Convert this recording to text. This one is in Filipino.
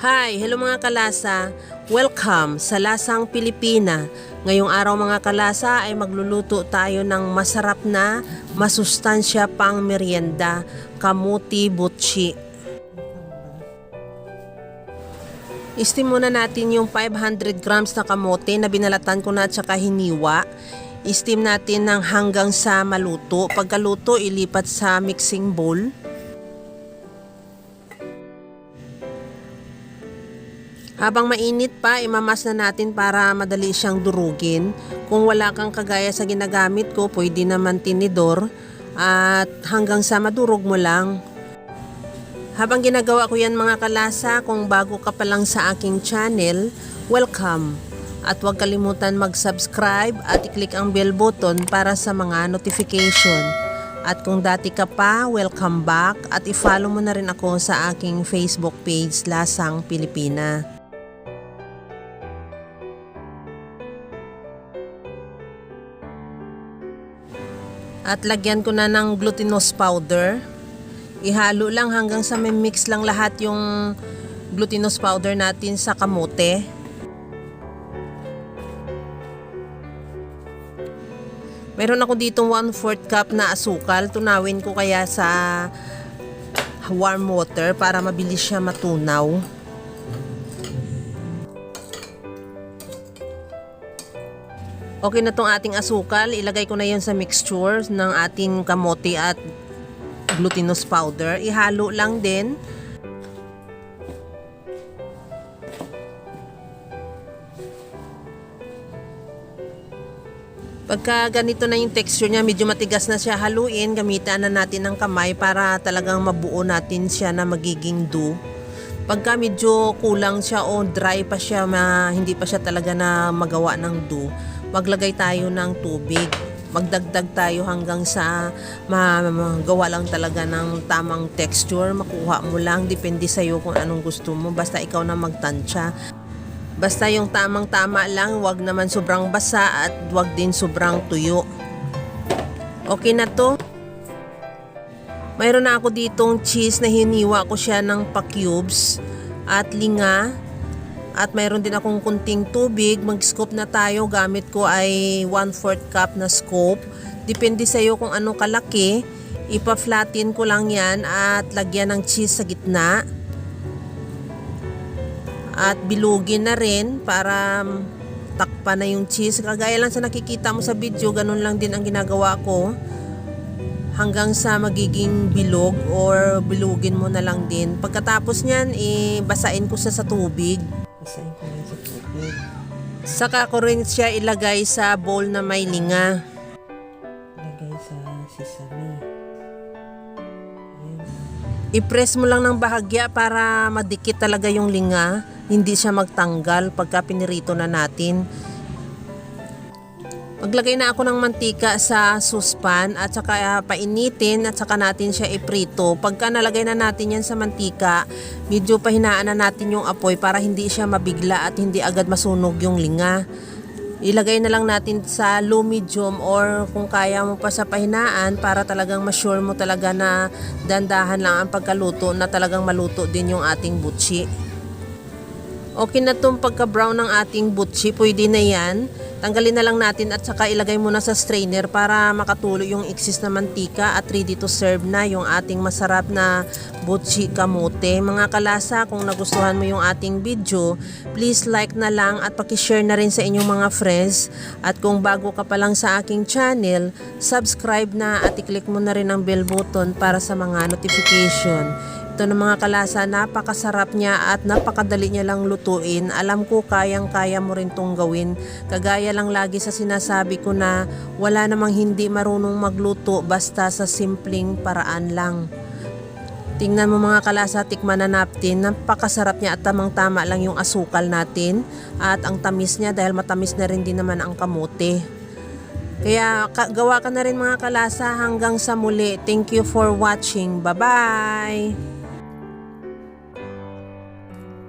Hi! Hello mga kalasa! Welcome sa Lasang Pilipina. Ngayong araw mga kalasa ay magluluto tayo ng masarap na masustansya pang merienda, kamuti butchi. I-steam muna natin yung 500 grams na kamote na binalatan ko na at saka hiniwa. I-steam natin ng hanggang sa maluto. Pagkaluto, ilipat sa mixing bowl. Habang mainit pa, imamas na natin para madali siyang durugin. Kung wala kang kagaya sa ginagamit ko, pwede naman tinidor at hanggang sa madurog mo lang. Habang ginagawa ko yan mga kalasa, kung bago ka pa lang sa aking channel, welcome! At huwag kalimutan mag-subscribe at i-click ang bell button para sa mga notification. At kung dati ka pa, welcome back at i-follow mo na rin ako sa aking Facebook page, Lasang Pilipina. At lagyan ko na ng glutinous powder. Ihalo lang hanggang sa may mix lang lahat yung glutinous powder natin sa kamote. Meron ako ditong 1/4 cup na asukal. Tunawin ko kaya sa warm water para mabilis siya matunaw. Okay na tong ating asukal, ilagay ko na yon sa mixture ng ating kamote at glutinous powder. Ihalo lang din. Pagka ganito na yung texture niya, medyo matigas na siya, haluin, gamitan na natin ng kamay para talagang mabuo natin siya na magiging dough. Pagka medyo kulang siya o dry pa siya, hindi pa siya talaga na magawa ng dough, maglagay tayo ng tubig. Magdagdag tayo hanggang sa magawa lang talaga ng tamang texture. Makuha mo lang, depende sa'yo kung anong gusto mo. Basta ikaw na magtansya. Basta yung tamang-tama lang, wag naman sobrang basa at wag din sobrang tuyo. Okay na to. Mayroon na ako ditong cheese na hiniwa ko siya ng pa-cubes at linga. At mayroon din akong kunting tubig. Mag-scoop na tayo. Gamit ko ay 1/4 cup na scoop. Depende sa iyo kung anong kalaki. Ipa-flatten ko lang yan at lagyan ng cheese sa gitna. At bilugin na rin para takpan na yung cheese. Kagaya lang sa nakikita mo sa video, ganun lang din ang ginagawa ko. Hanggang sa magiging bilog or bilugin mo na lang din. Pagkatapos niyan, basain ko sa tubig. Basahin ko rin sa tubig. Saka ko rin siya ilagay sa bowl na may linga. Ilagay sa sesame. I-press mo lang ng bahagya para madikit talaga yung linga. Hindi siya magtanggal pagka pinirito na natin. Maglagay na ako ng mantika sa saucepan at saka painitin at saka natin siya iprito. Pagka nalagay na natin yan sa mantika, medyo pahinaan na natin yung apoy para hindi siya mabigla at hindi agad masunog yung linga. Ilagay na lang natin sa low medium or kung kaya mo pa sa pahinaan para talagang ma-sure mo talaga na dandahan lang ang pagkaluto na talagang maluto din yung ating butchi. Okay na itong pagka-brown ng ating butchi, pwede na yan. Tanggalin na lang natin at saka ilagay muna sa strainer para makatulo yung excess na mantika at ready to serve na yung ating masarap na butchi kamote. Mga kalasa, kung nagustuhan mo yung ating video, please like na lang at pakishare na rin sa inyong mga friends. At kung bago ka pa lang sa aking channel, subscribe na at i-click mo na rin ang bell button para sa mga notification. Ito na mga kalasa, napakasarap niya at napakadali niya lang lutuin. Alam ko kayang-kaya mo rin tong gawin. Kagaya lang lagi sa sinasabi ko na wala namang hindi marunong magluto basta sa simpleng paraan lang. Tingnan mo mga kalasa, tikman na natin. Napakasarap niya at tamang-tama lang yung asukal natin. At ang tamis niya dahil matamis na rin din naman ang kamote. Kaya gawa ka na rin mga kalasa. Hanggang sa muli. Thank you for watching. Bye-bye!